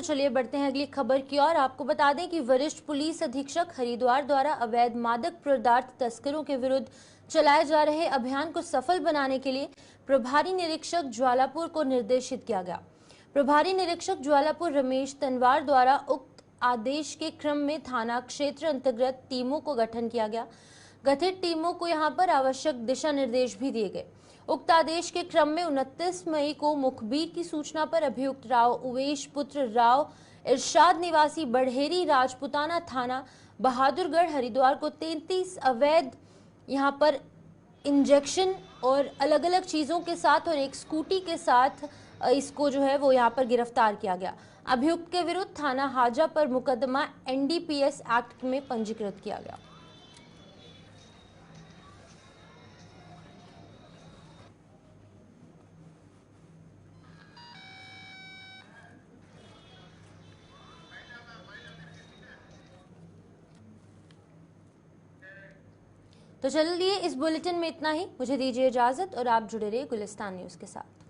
चलिए बढ़ते हैं अगली खबर की ओर। आपको बता दें कि वरिष्ठ पुलिस अधीक्षक हरिद्वार द्वारा अवैध मादक पदार्थ तस्करों के विरुद्ध चलाए जा रहे अभियान को सफल बनाने के लिए प्रभारी निरीक्षक ज्वालापुर को निर्देशित किया गया। प्रभारी निरीक्षक ज्वालापुर रमेश तनवार द्वारा उक्त आदेश के क्रम में थाना क्षेत्र अंतर्गत टीमों को गठन किया गया। गठित टीमों को यहां पर आवश्यक दिशा निर्देश भी दिए गए। उक्त आदेश के क्रम में 29 मई को मुखबिर की सूचना पर अभियुक्त राव उवेश पुत्र राव इरशाद निवासी बढ़ेरी राजपुताना थाना बहादुरगढ़ हरिद्वार को 33 अवैध यहां पर इंजेक्शन और अलग अलग चीजों के साथ और एक स्कूटी के साथ इसको जो है वो यहां पर गिरफ्तार किया गया। अभियुक्त के विरुद्ध थाना हाजा पर मुकदमा NDPS एक्ट में पंजीकृत किया गया। तो चलिए इस बुलेटिन में इतना ही। मुझे दीजिए इजाजत और आप जुड़े रहिए गुलिस्तान न्यूज के साथ।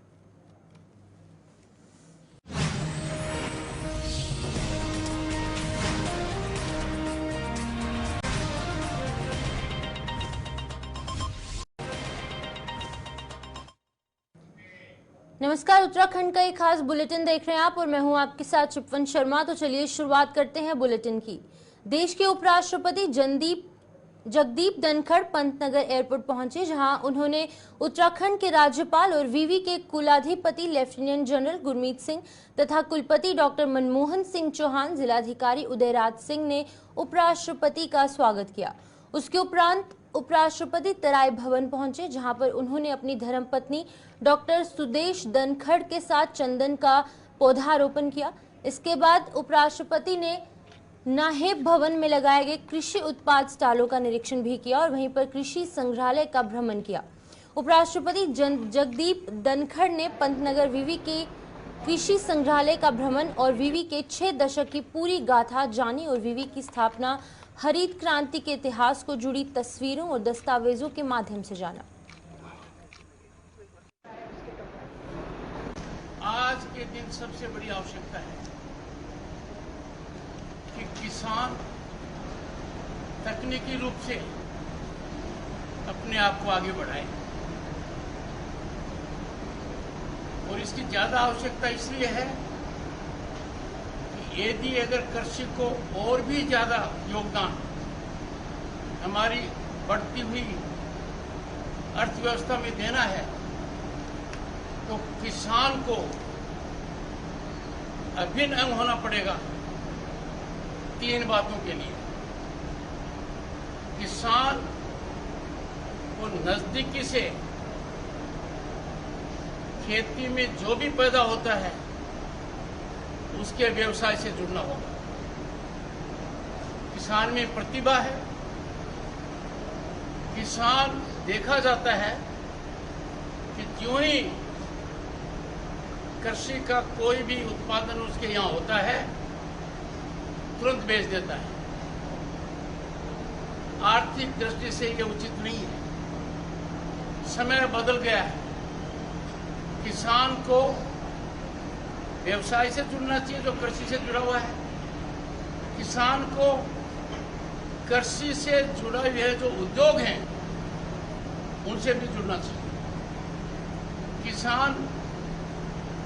नमस्कार, उत्तराखंड का एक खास बुलेटिन देख रहे हैं आप और मैं हूं आपके साथ चिपवन शर्मा। तो चलिए शुरुआत करते हैं बुलेटिन की। देश के उपराष्ट्रपति जगदीप धनखड़ पंतनगर एयरपोर्ट पहुंचे, जहां उन्होंने उत्तराखंड के राज्यपाल और विवि के कुलाधिपति लेफ्टिनेंट जनरल गुरमीत सिंह तथा कुलपति डॉक्टर मनमोहन सिंह चौहान, जिलाधिकारी उदयराज सिंह ने उपराष्ट्रपति का स्वागत किया। उसके उपरांत उपराष्ट्रपति तराई भवन पहुंचे, जहां पर उन्होंने अपनी धर्मपत्नी डॉक्टर सुदेश धनखड़ के साथ चंदन का पौधारोपण किया। इसके बाद उपराष्ट्रपति ने नाहेब भवन में लगाए गए कृषि उत्पाद स्टॉलों का निरीक्षण भी किया और वहीं पर कृषि संग्रहालय का भ्रमण किया। उपराष्ट्रपति जगदीप धनखड़ ने पंतनगर विवि के कृषि संग्रहालय का भ्रमण और विवि के 6 दशक की पूरी गाथा जानी और विवि की स्थापना, हरित क्रांति के इतिहास को जुड़ी तस्वीरों और दस्तावेजों के माध्यम से जाना। आज के दिन सबसे बड़ी आवश्यकता है कि किसान तकनीकी रूप से अपने आप को आगे बढ़ाए और इसकी ज्यादा आवश्यकता इसलिए है कि यदि अगर कृषि को और भी ज्यादा योगदान हमारी बढ़ती हुई अर्थव्यवस्था में देना है तो किसान को अभिन्न अंग होना पड़ेगा 3 बातों के लिए। किसान को नजदीकी से खेती में जो भी पैदा होता है उसके व्यवसाय से जुड़ना होगा। किसान में प्रतिभा है। किसान देखा जाता है कि ज्यों ही कृषि का कोई भी उत्पादन उसके यहाँ होता है तुरंत बेच देता है। आर्थिक दृष्टि से ये उचित नहीं है। समय बदल गया है। किसान को व्यवसाय से जुड़ना चाहिए जो कृषि से जुड़ा हुआ है। किसान को कृषि से जुड़े हुए जो उद्योग हैं उनसे भी जुड़ना चाहिए। किसान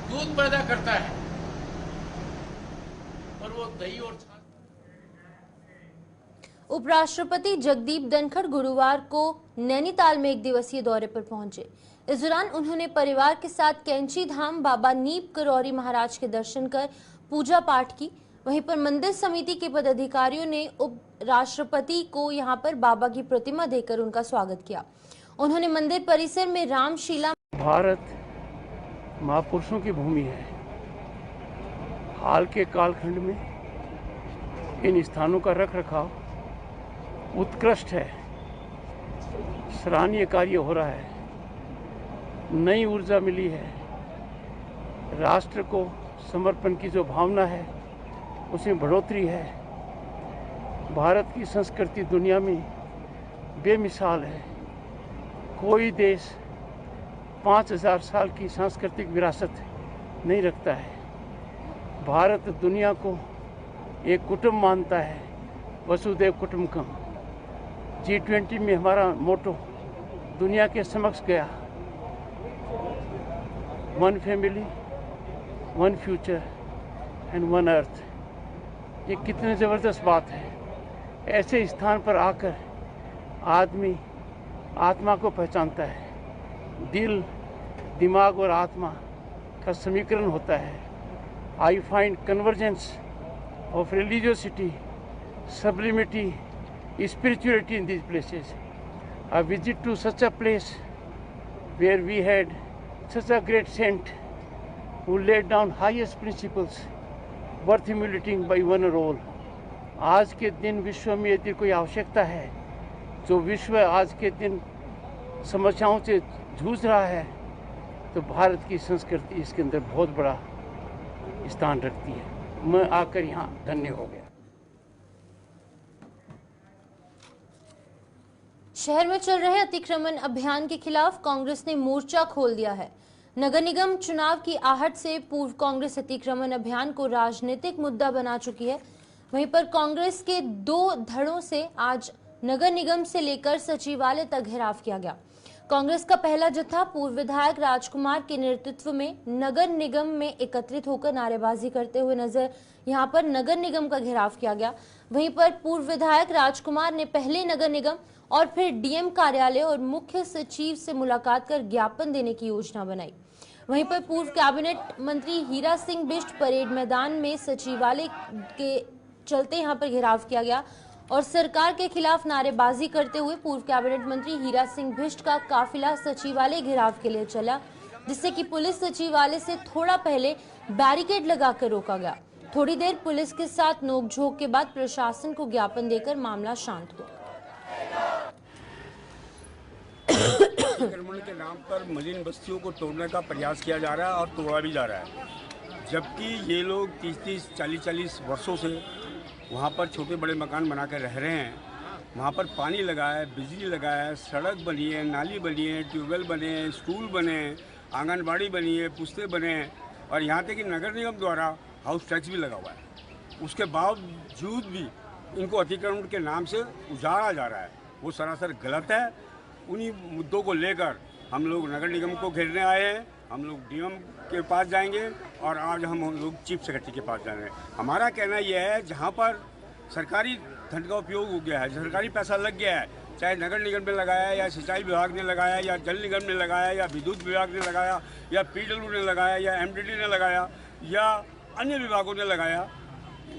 दूध पैदा करता है और वो दही और छाछ। उपराष्ट्रपति जगदीप धनखड़ गुरुवार को नैनीताल में 1 दिवसीय दौरे पर पहुंचे। इस दौरान उन्होंने परिवार के साथ कैंची धाम बाबा नीप करौरी महाराज के दर्शन कर पूजा पाठ की। वहीं पर मंदिर समिति के पदाधिकारियों ने उपराष्ट्रपति को यहां पर बाबा की प्रतिमा देकर उनका स्वागत किया। उन्होंने मंदिर परिसर में रामशिला। भारत महापुरुषों की भूमि है। हाल के कालखंड में इन स्थानों का रखरखाव उत्कृष्ट है। सराहनीय कार्य हो रहा है। नई ऊर्जा मिली है। राष्ट्र को समर्पण की जो भावना है उसमें बढ़ोतरी है। भारत की संस्कृति दुनिया में बेमिसाल है। कोई देश 5000 साल की सांस्कृतिक विरासत नहीं रखता है। भारत दुनिया को एक कुटुंब मानता है, वसुधैव कुटुंबकम। G20 में हमारा मोटो दुनिया के समक्ष गया, one family, one future and one earth. ये कितनी ज़बरदस्त बात है। ऐसे स्थान पर आकर आदमी आत्मा को पहचानता है। दिल, दिमाग और आत्मा का समीकरण होता है। I find convergence of religiosity, sublimity, spirituality in these places. A visit to such a place where we had such a great saint who laid down highest principles worth emulating by one and all. आज के दिन विश्व में यदि कोई आवश्यकता है, जो विश्व आज के दिन समस्याओं से जूझ रहा है, तो भारत की संस्कृति इसके अंदर बहुत बड़ा स्थान रखती है। मैं आकर यहाँ धन्य हो गया। शहर में चल रहे अतिक्रमण अभियान के खिलाफ कांग्रेस ने मोर्चा खोल दिया है। नगर निगम चुनाव की आहट से पूर्व कांग्रेस अतिक्रमण अभियान को राजनीतिक मुद्दा बना चुकी है। वहीं पर कांग्रेस के 2 धड़ों से आज नगर निगम से लेकर सचिवालय तक घेराव किया गया। कांग्रेस का पहला जत्था पूर्व विधायक राजकुमार के नेतृत्व में नगर निगम में एकत्रित होकर नारेबाजी करते हुए नजर यहां पर नगर निगम का घेराव किया गया। वहीं पर पूर्व विधायक राजकुमार ने पहले नगर निगम और फिर डीएम कार्यालय और मुख्य सचिव से मुलाकात कर ज्ञापन देने की योजना बनाई। वहीं पर पूर्व कैबिनेट मंत्री हीरा सिंह बिष्ट परेड मैदान में सचिवालय के चलते यहां पर घेराव किया गया और सरकार के खिलाफ नारेबाजी करते हुए पूर्व कैबिनेट मंत्री हीरा सिंह बिष्ट का काफिला सचिवालय घेराव के लिए चला, जिससे कि पुलिस सचिवालय से थोड़ा पहले बैरिकेड लगाकर रोका गया। थोड़ी देर पुलिस के साथ नोकझोंक के बाद प्रशासन को ज्ञापन देकर मामला शांत हुआ। अतिक्रमण के नाम पर मलिन बस्तियों को तोड़ने का प्रयास किया जा रहा है और तोड़ा भी जा रहा है, जबकि ये लोग 30-30, 40-40 वर्षों से वहाँ पर छोटे बड़े मकान बना कर रह रहे हैं। वहाँ पर पानी लगा है, बिजली लगा है, सड़क बनी है, नाली बनी है, ट्यूबवेल बने हैं, स्कूल बने हैं, आंगनबाड़ी बनी है, पुश्ते बने हैं और यहाँ तक कि नगर निगम द्वारा हाउस टैक्स भी लगा हुआ है। उसके बावजूद भी इनको अतिक्रमण के नाम से उजाड़ा जा रहा है, वो सरासर गलत है। उन्हीं मुद्दों को लेकर हम लोग नगर निगम को घेरने आए हैं। हम लोग डीएम के पास जाएंगे और आज हम लोग चीफ सेक्रेटरी के पास जा रहे हैं। हमारा कहना यह है, जहां पर सरकारी धन का उपयोग हो गया है, सरकारी पैसा लग गया है, चाहे नगर निगम ने लगाया या सिंचाई विभाग ने लगाया या जल निगम ने लगाया या विद्युत विभाग ने लगाया या पीडब्ल्यू ने लगाया या एमडीडी ने लगाया या अन्य विभागों ने लगाया,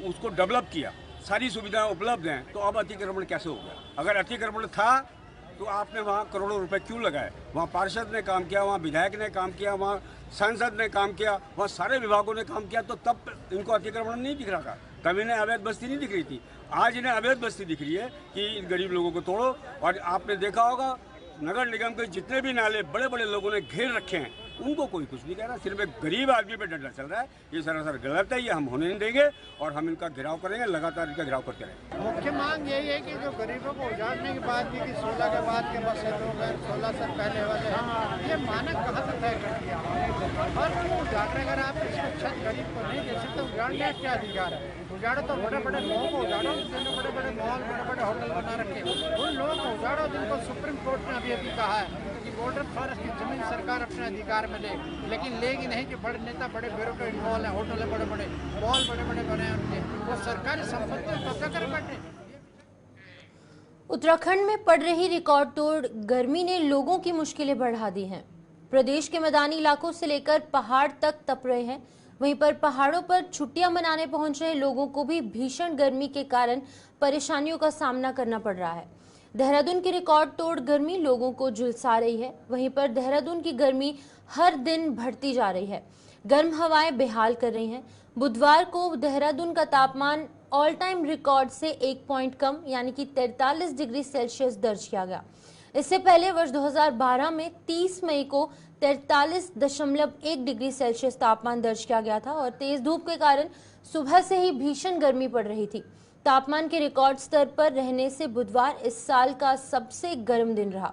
उसको डेवलप किया, सारी सुविधाएं उपलब्ध हैं, तो अब अतिक्रमण कैसे हो गया? अगर अतिक्रमण था तो आपने वहाँ करोड़ों रुपए क्यों लगाए? वहाँ पार्षद ने काम किया, वहाँ विधायक ने काम किया, वहाँ सांसद ने काम किया, वहाँ सारे विभागों ने काम किया, तो तब इनको अतिक्रमण नहीं दिख रहा था, तब इन्हें अवैध बस्ती नहीं दिख रही थी। आज इन्हें अवैध बस्ती दिख रही है कि इन गरीब लोगों को तोड़ो। और आपने देखा होगा नगर निगम के जितने भी नाले बड़े बड़े लोगों ने घेर रखे हैं, उनको कोई कुछ नहीं कह रहा, सिर्फ एक गरीब आदमी पे डंडा चल रहा है। ये सरासर गलत है, ये हम होने नहीं देंगे और हम इनका घेराव करेंगे, लगातार इनका घेराव करते रहेंगे। मुख्य मांग यही है कि जो गरीबों को उजाड़ने की बात की कि 16 के बाद के बसे लोग हैं, 16 से पहले वाले हैं, ये मानक कहाँ से तय कर दिया? और वो उजाड़ने, अगर आप इसको छत गरीब को नहीं दे सकते, उजाड़ने का क्या अधिकार है? उजाड़ो तो बड़े बड़े लोगों को उजाड़ो, जिन्होंने बड़े बड़े मॉल, बड़े बड़े होटल बना रखे, उन लोगों को उजाड़ो जिनको सुप्रीम कोर्ट ने अभी कहा है कि बॉर्डर फॉरेस्ट की जमीन सरकार अपने अधिकार में ले, लेकिन लेगी नहीं कि बड़े नेता, बड़े ब्यूरोक्रेट मॉल है, होटल है, बड़े बड़े मॉल बड़े बड़े बने हैं उनके, वो सरकारी संपत्ति तो क्या कर बैठे। उत्तराखंड में पड़ रही रिकॉर्ड तोड़ गर्मी ने लोगों की मुश्किलें बढ़ा दी हैं। प्रदेश के मैदानी इलाकों से लेकर पहाड़ तक तप रहे हैं। वहीं पर पहाड़ों पर छुट्टियां मनाने पहुंच रहे लोगों को भी भीषण गर्मी के कारण परेशानियों का सामना करना पड़ रहा है। देहरादून की रिकॉर्ड तोड़ गर्मी लोगों को झुलसा रही है। वहीं पर देहरादून की गर्मी हर दिन बढ़ती जा रही है, गर्म हवाएं बेहाल कर रही हैं। बुधवार को देहरादून का तापमान ऑल टाइम रिकॉर्ड से 1 पॉइंट कम यानी कि 43 डिग्री सेल्सियस दर्ज किया गया। इससे पहले वर्ष 2012 में 30 मई को 43.1 डिग्री सेल्सियस तापमान दर्ज किया गया था और तेज धूप के कारण सुबह से ही भीषण गर्मी पड़ रही थी। तापमान के रिकॉर्ड स्तर पर रहने से बुधवार इस साल का सबसे गर्म दिन रहा।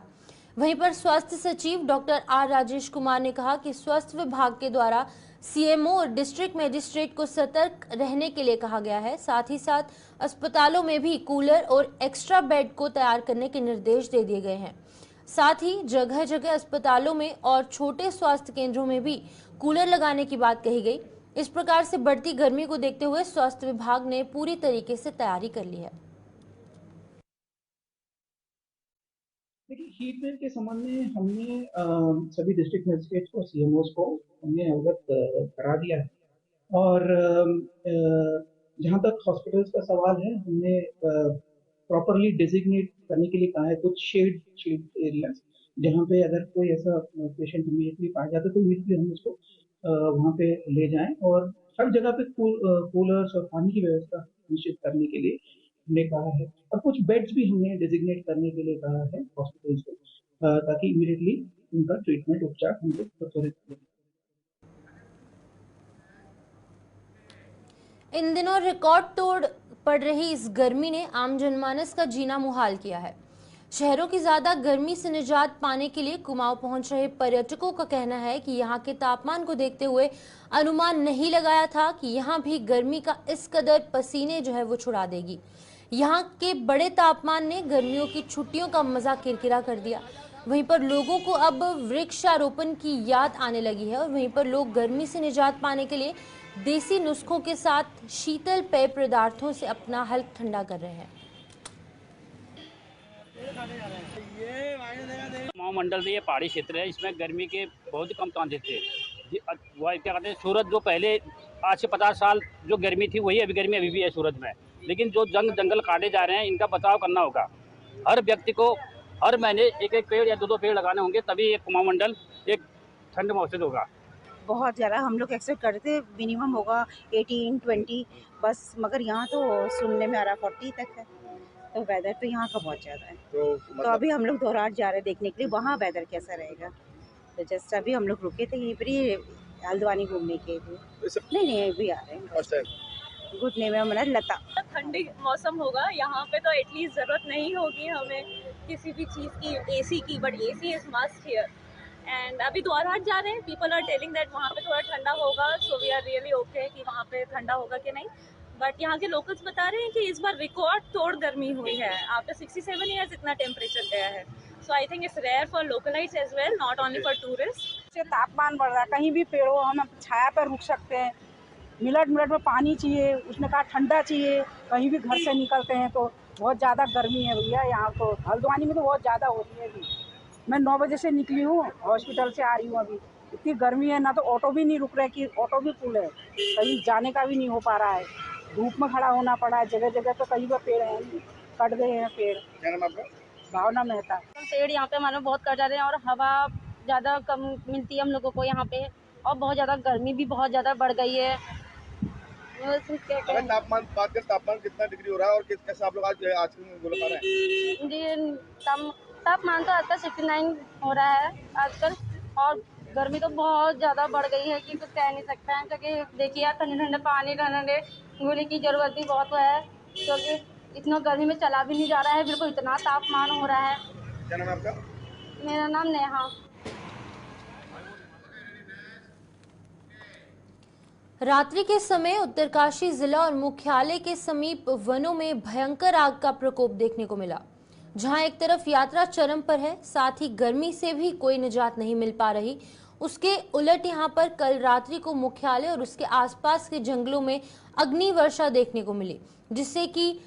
वहीं पर स्वास्थ्य सचिव डॉक्टर आर राजेश कुमार ने कहा कि स्वास्थ्य विभाग के द्वारा सीएमओ और डिस्ट्रिक्ट मजिस्ट्रेट को सतर्क रहने के लिए कहा गया है। साथ ही साथ अस्पतालों में भी कूलर और एक्स्ट्रा बेड को तैयार करने के निर्देश दे दिए गए हैं। साथ ही जगह जगह अस्पतालों में और छोटे स्वास्थ्य केंद्रों में भी कूलर लगाने की बात कही गई। इस प्रकार से बढ़ती गर्मी को देखते हुए स्वास्थ्य विभाग ने पूरी तरीके से तैयारी कर ली है। देखिए, हीट वेव के संबंध में हमने सभी डिस्ट्रिक्ट मजिस्ट्रेट्स को, सीएमओस को हमने अवगत करा दिया है। और जहाँ तक हॉस्पिटल्स का सवाल है, हमने प्रॉपरली डेजिग्नेट करने के लिए कहा है कुछ शेड एरियाज, जहाँ पे अगर कोई ऐसा पेशेंट इमीडिएटली पाया जाता है तो इमीडिएटली हम उसको वहाँ पे ले जाएं। और हर जगह पे कूलर्स और पानी की व्यवस्था निश्चित करने के लिए हमने कहा है। और कुछ बेड्स भी हमने डेजिग्नेट करने के लिए कहा है हॉस्पिटल्स को, ताकि इमीडिएटली उनका ट्रीटमेंट, उपचार हम लोग त्वरित करें। इन दिनों रिकॉर्ड तोड़ पड़ रही इस गर्मी ने आम जनमानस का जीना मुहाल किया है। शहरों की ज्यादा गर्मी से निजात पाने के लिए कुमाऊं पहुंच रहे पर्यटकों का कहना है कि यहां के तापमान को देखते हुए अनुमान नहीं लगाया था कि यहां भी गर्मी का इस कदर पसीने जो है वो छुड़ा देगी। यहाँ के बड़े तापमान ने गर्मियों की छुट्टियों का मजा किरकिरा कर दिया। वहीं पर लोगों को अब वृक्षारोपण की याद आने लगी है और वहीं पर लोग गर्मी से निजात पाने के लिए देसी नुस्खों के साथ शीतल पेय पदार्थों से अपना हल्क ठंडा कर रहे हैं। कुमाऊं मंडल में ये पहाड़ी क्षेत्र है, इसमें गर्मी के बहुत ही कम चांसेस थे। वो क्या कहते हैं, सूरत जो पहले आज से 50 साल जो गर्मी थी वही गर्मी अभी भी है सूरत में। लेकिन जो जंगल काटे जा रहे हैं, इनका बचाव करना होगा। हर व्यक्ति को हर महीने एक पेड़ या दो पेड़ लगाने होंगे, तभी एक कुमाऊं मंडल एक ठंड महसूस होगा। बहुत ज़्यादा हम लोग एक्सपेक्ट करते थे मिनिमम होगा 18-20 बस, मगर यहाँ तो सुनने में आ रहा 40 तक है। तो वेदर तो यहाँ का बहुत ज़्यादा है। तो अभी हम लोग दोराट जा रहे हैं देखने के लिए, वहाँ वेदर कैसा रहेगा। तो जस्ट अभी हम लोग रुके थे यहीं पर ही हल्द्वानी घूमने के लिए। नहीं अभी आ रहे हैं। घुटने में हमारा लता। ठंडी मौसम होगा यहाँ पे तो एटलीस्ट ज़रूरत नहीं होगी हमें किसी भी चीज़ की, एसी की, but AC is must here. And अभी द्वारहाट जा रहे हैं, पीपल आर टेलिंग दैट वहाँ पे थोड़ा ठंडा होगा, so we are really okay कि वहाँ पे ठंडा होगा कि नहीं। बट यहाँ के लोकल्स बता रहे हैं कि इस बार रिकॉर्ड तोड़ गर्मी हुई है। आफ्टर 67 ईयर्स इतना टेम्परेचर गया है। So I think it's rare for localites as well, not only for tourist. तापमान बढ़ रहा है, कहीं भी पेड़ हो हम छाया पर रुक सकते हैं। मिनट में पानी चाहिए, उसने कहा ठंडा चाहिए। कहीं भी घर से निकलते हैं तो बहुत ज़्यादा गर्मी है भैया। यहाँ तो हल्द्वानी में तो बहुत ज़्यादा हो रही है। अभी मैं 9 बजे से निकली हूँ, हॉस्पिटल से आ रही हूँ। अभी इतनी गर्मी है ना, तो ऑटो भी नहीं रुक रहा है कि ऑटो भी फुल है, कहीं जाने का भी नहीं हो पा रहा है। धूप में खड़ा होना पड़ा है जगह जगह, तो कहीं पर पेड़ है नहीं, कट गए हैं पेड़। क्या नाम आपका? भावना मेहता। पेड़ यहाँ पे हमारे बहुत कट जा रहे हैं और हवा ज़्यादा कम मिलती है हम लोगों को यहाँ पे, और बहुत ज़्यादा गर्मी भी बहुत ज़्यादा बढ़ गई है। तापमान बात कर, तापमान कितना डिग्री हो रहा है और कैसे आप लोग आज बोल पा रहे हैं? जी तापमान तो आजकल 69 हो रहा है आजकल, और गर्मी तो बहुत ज़्यादा बढ़ गई है कि कुछ कह नहीं सकते हैं। क्योंकि देखिए यार, ठंडे ठंडे पानी, ठंडे गोली की ज़रूरत भी बहुत है, क्योंकि इतना गर्मी में चला भी नहीं जा रहा है बिल्कुल, इतना तापमान हो रहा है। क्या नाम है आपका? मेरा नाम नेहा। रात्रि के समय उत्तरकाशी जिला और मुख्यालय के समीप वनों में भयंकर आग का प्रकोप देखने को मिला, जहां एक तरफ यात्रा चरम पर है, साथ ही गर्मी से भी कोई निजात नहीं मिल पा रही। उसके उलट यहां पर कल रात्रि को मुख्यालय और उसके आसपास के जंगलों में अग्नि वर्षा देखने को मिली, जिससे कि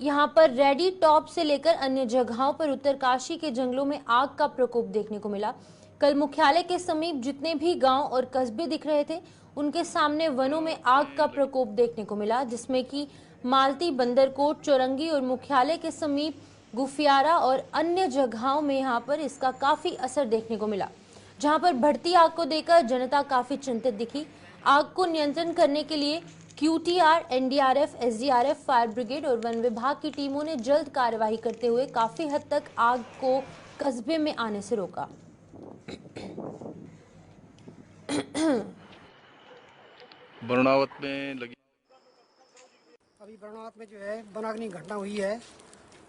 यहां पर रेडी टॉप से लेकर अन्य जगहों पर उत्तरकाशी के जंगलों में आग का प्रकोप देखने को मिला। कल मुख्यालय के समीप जितने भी गांव और कस्बे दिख रहे थे, उनके सामने वनों में आग का प्रकोप देखने को मिला, जिसमें कि मालती, बंदरकोट, चौरंगी और मुख्यालय के समीप गुफियारा और अन्य जगहों में यहाँ पर इसका काफी असर देखने को मिला, जहाँ पर बढ़ती आग को देखकर जनता काफी चिंतित दिखी। आग को नियंत्रण करने के लिए QTR, NDRF, SDRF, fire brigade और वन विभाग की टीमों ने जल्द कार्यवाही करते हुए काफी हद तक आग को कस्बे में आने से रोका। बरनावत में लगी, अभी बरनावत में जो है वनाग्नि घटना हुई है,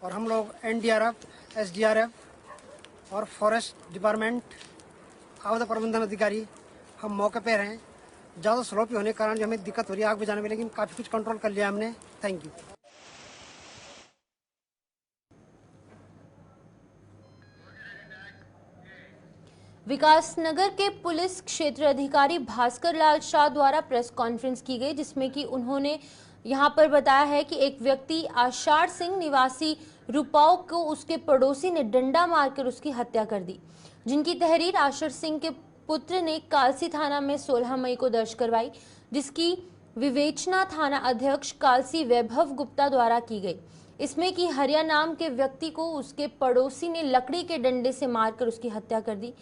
और हम लोग NDRF, SDRF और फॉरेस्ट डिपार्टमेंट, आपदा प्रबंधन अधिकारी हम मौके पर हैं। ज़्यादा स्लोपी होने के कारण जो हमें दिक्कत हो रही है आग बुझाने में, लेकिन काफ़ी कुछ कंट्रोल कर लिया हमने। Thank you. विकासनगर के पुलिस क्षेत्र अधिकारी भास्कर लाल शाह द्वारा प्रेस कॉन्फ्रेंस की गई, जिसमें कि उन्होंने यहां पर बताया है कि एक व्यक्ति आषाढ़ सिंह निवासी रुपाओ को उसके पड़ोसी ने डंडा मारकर उसकी हत्या कर दी, जिनकी तहरीर आषाढ़ सिंह के पुत्र ने कालसी थाना में 16 मई को दर्ज करवाई, जिसकी विवेचना थाना अध्यक्ष कालसी वैभव गुप्ता द्वारा की गई। इसमें कि हरिया नाम के व्यक्ति को उसके पड़ोसी ने लकड़ी के डंडे से मारकर उसकी हत्या कर दी।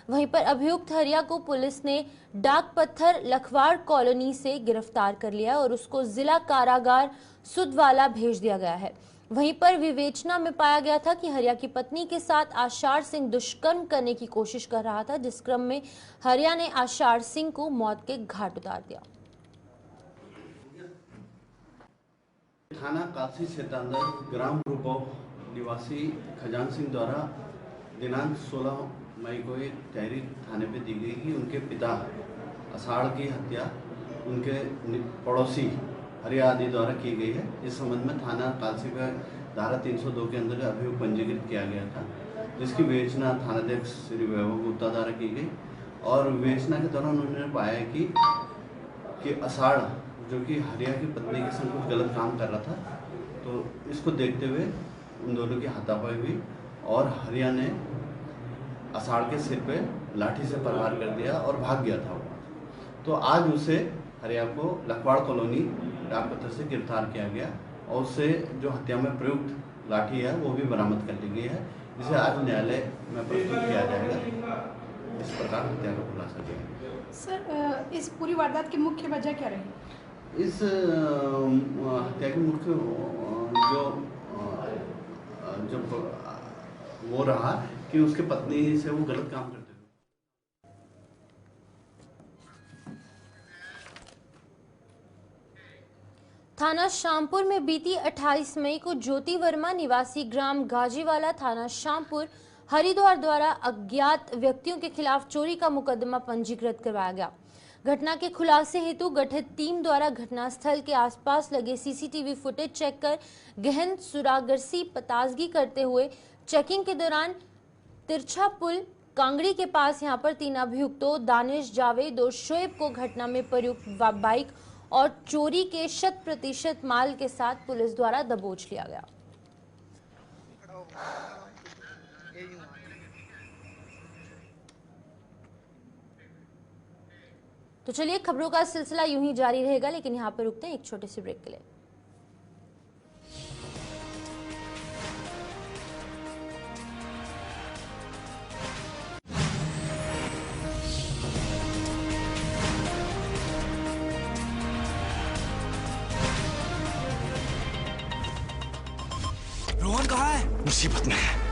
वहीं पर अभियुक्त हरिया को पुलिस ने डाक पत्थर लखवाड़ कॉलोनी से गिरफ्तार कर लिया और उसको जिला कारागार सुदवाला भेज दिया गया है। वहीं पर विवेचना में पाया गया था कि हरिया की पत्नी के साथ आषाढ़ सिंह दुष्कर्म करने की कोशिश कर रहा था, जिस क्रम में हरिया ने आषाढ़ सिंह को मौत के घाट उतार दिया। थाना कालसी क्षेत्रांतर्गत ग्राम रूपाओ निवासी खजान सिंह द्वारा दिनांक 16 मई को एक तहरीर थाने पे दी गई कि उनके पिता आषाढ़ की हत्या उनके पड़ोसी हरिया आदि द्वारा की गई है। इस संबंध में थाना कालसी पर धारा 302 के अंतर्गत अभियोग पंजीकृत किया गया था, जिसकी विवेचना थानाध्यक्ष श्री वैभव गुप्ता द्वारा की गई। और विवेचना के दौरान उन्होंने पाया कि आषाढ़ जो कि हरिया की पत्नी के संग कुछ गलत काम कर रहा था, तो इसको देखते हुए उन दोनों की हाथापाई हुई और हरिया ने आषाढ़ के सिर पे लाठी से प्रहार कर दिया और भाग गया था वो। तो आज उसे हरिया को लखवाड़ कॉलोनी डाक पत्थर से गिरफ्तार किया गया और उससे जो हत्या में प्रयुक्त लाठी है वो भी बरामद कर ली गई है, जिसे आज न्यायालय में प्रस्तुत किया जाएगा। इस प्रकार हत्या का खुलासा किया। सर, इस पूरी वारदात की मुख्य वजह क्या रही? इस हत्या की मुख्य जो वो रहा कि उसके पत्नी से वो गलत काम करते थे। थाना शामपुर में बीती 28 मई को ज्योति वर्मा निवासी ग्राम गाजीवाला थाना शामपुर हरिद्वार द्वारा अज्ञात व्यक्तियों के खिलाफ चोरी का मुकदमा पंजीकृत करवाया गया। घटना के खुलासे हेतु गठित टीम द्वारा घटनास्थल के आसपास लगे सीसीटीवी फुटेज चेक कर गहन सुरागरसी पताजगी करते हुए चेकिंग के दौरान तिरछा पुल कांगड़ी के पास यहां पर 3 अभियुक्तों दानिश जावेद और शोएब को घटना में प्रयुक्त बाइक और चोरी के 100% माल के साथ पुलिस द्वारा दबोच लिया गया। तो चलिए, खबरों का सिलसिला यूं ही जारी रहेगा, लेकिन यहां पर रुकते हैं एक छोटे से ब्रेक के लिए। रोहन कहाँ है? मुसीबत में है।